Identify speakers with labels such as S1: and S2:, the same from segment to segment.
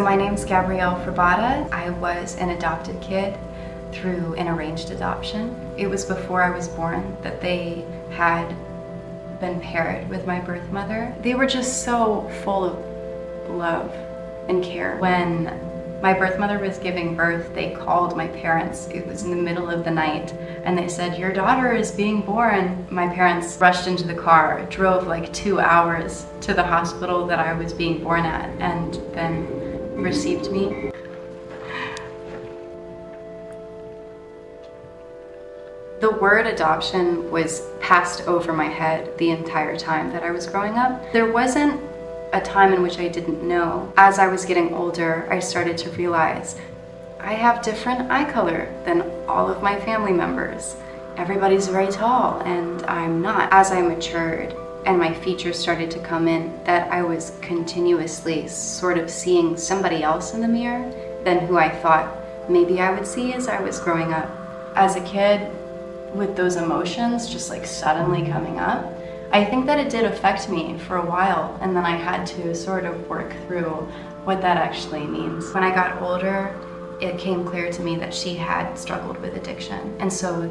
S1: my name's Gabrielle Frabata. I was an adopted kid through an arranged adoption. It was before I was born that they had been paired with my birth mother. They were just so full of love and care. When my birth mother was giving birth, they called my parents. It was in the middle of the night, and they said, "Your daughter is being born." My parents rushed into the car, drove like 2 hours to the hospital that I was being born at, and then received me. The word adoption was passed over my head the entire time that I was growing up. There wasn't a time in which I didn't know. As I was getting older, I started to realize I have different eye color than all of my family members. Everybody's very tall and I'm not. As I matured and my features started to come in, that I was continuously sort of seeing somebody else in the mirror than who I thought maybe I would see as I was growing up. As a kid, with those emotions just like suddenly coming up, I think that it did affect me for a while, and then I had to sort of work through what that actually means. When I got older, it came clear to me that she had struggled with addiction, and so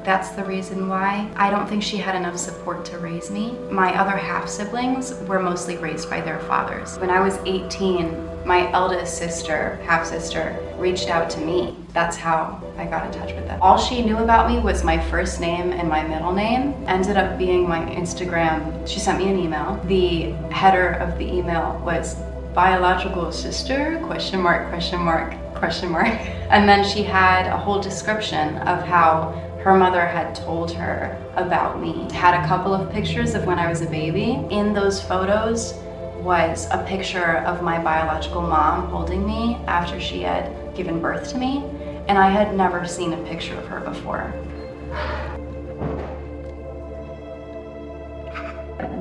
S1: that's the reason why. I don't think she had enough support to raise me. My other half-siblings were mostly raised by their fathers. When I was 18, my eldest sister, half-sister, reached out to me. That's how I got in touch with them. All she knew about me was my first name and my middle name. Ended up being my Instagram. She sent me an email. The header of the email was biological sister, question mark, question mark, question mark. And then she had a whole description of how her mother had told her about me. Had a couple of pictures of when I was a baby. In those photos was a picture of my biological mom holding me after she had given birth to me, and I had never seen a picture of her before.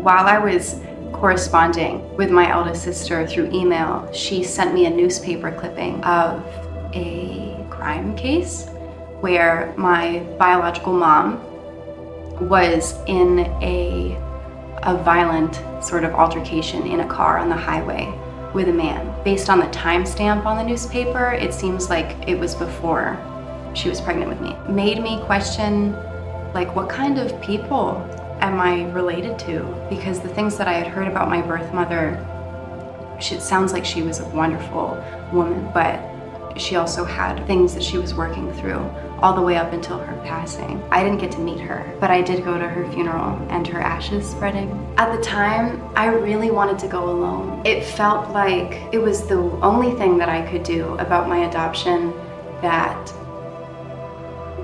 S1: While I was corresponding with my eldest sister through email, she sent me a newspaper clipping of a crime case where my biological mom was in a violent sort of altercation in a car on the highway with a man. Based on the timestamp on the newspaper, it seems like it was before she was pregnant with me. Made me question, like, what kind of people am I related to? Because the things that I had heard about my birth mother, it sounds like she was a wonderful woman, but she also had things that she was working through all the way up until her passing. I didn't get to meet her, but I did go to her funeral and her ashes spreading. At the time, I really wanted to go alone. It felt like it was the only thing that I could do about my adoption that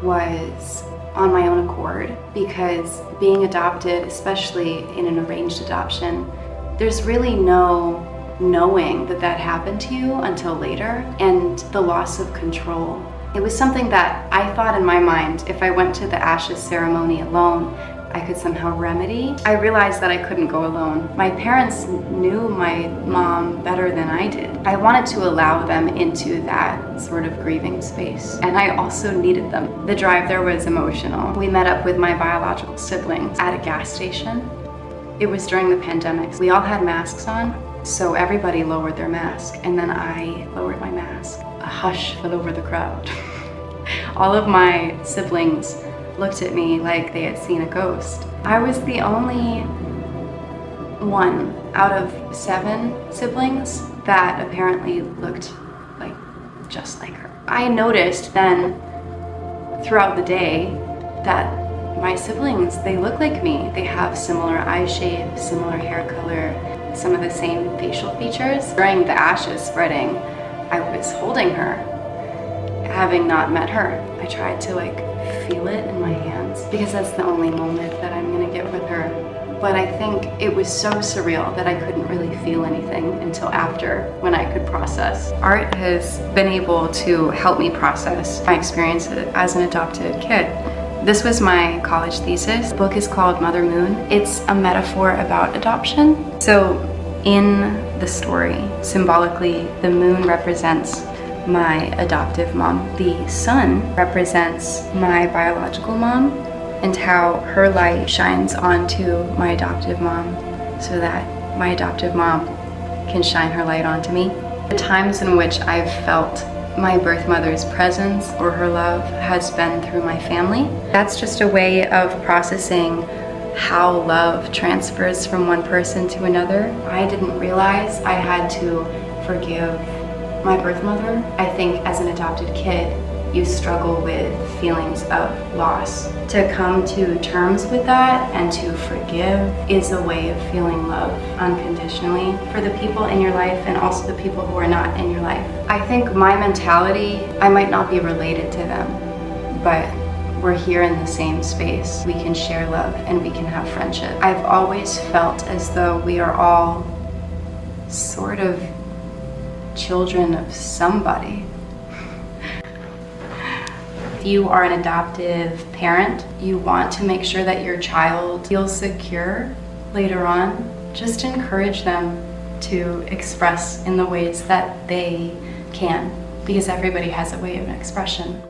S1: was on my own accord, because being adopted, especially in an arranged adoption, there's really no knowing that that happened to you until later, and the loss of control. It was something that I thought in my mind, if I went to the ashes ceremony alone, I could somehow remedy. I realized that I couldn't go alone. My parents knew my mom better than I did. I wanted to allow them into that sort of grieving space, and I also needed them. The drive there was emotional. We met up with my biological siblings at a gas station. It was during the pandemic. We all had masks on, so everybody lowered their mask, and then I lowered my mask. A hush fell over the crowd. All of my siblings looked at me like they had seen a ghost. I was the only one out of 7 siblings that apparently looked like just like her. I noticed then throughout the day that my siblings, they look like me. They have similar eye shape, similar hair color, some of the same facial features. During the ashes spreading, I was holding her, having not met her. I tried to feel it in my hands, because that's the only moment that I'm gonna get with her. But I think it was so surreal that I couldn't really feel anything until after, when I could process. Art has been able to help me process my experience as an adopted kid. This was my college thesis. The book is called Mother Moon. It's a metaphor about adoption. So in the story, symbolically, the moon represents my adoptive mom. The sun represents my biological mom, and how her light shines onto my adoptive mom so that my adoptive mom can shine her light onto me. The times in which I've felt my birth mother's presence or her love has been through my family. That's just a way of processing how love transfers from one person to another. I didn't realize I had to forgive my birth mother. I think as an adopted kid, you struggle with feelings of loss. To come to terms with that and to forgive is a way of feeling love unconditionally for the people in your life and also the people who are not in your life. I think my mentality, I might not be related to them, but we're here in the same space. We can share love and we can have friendship. I've always felt as though we are all sort of children of somebody. If you are an adoptive parent, you want to make sure that your child feels secure later on. Just encourage them to express in the ways that they can, because everybody has a way of expression.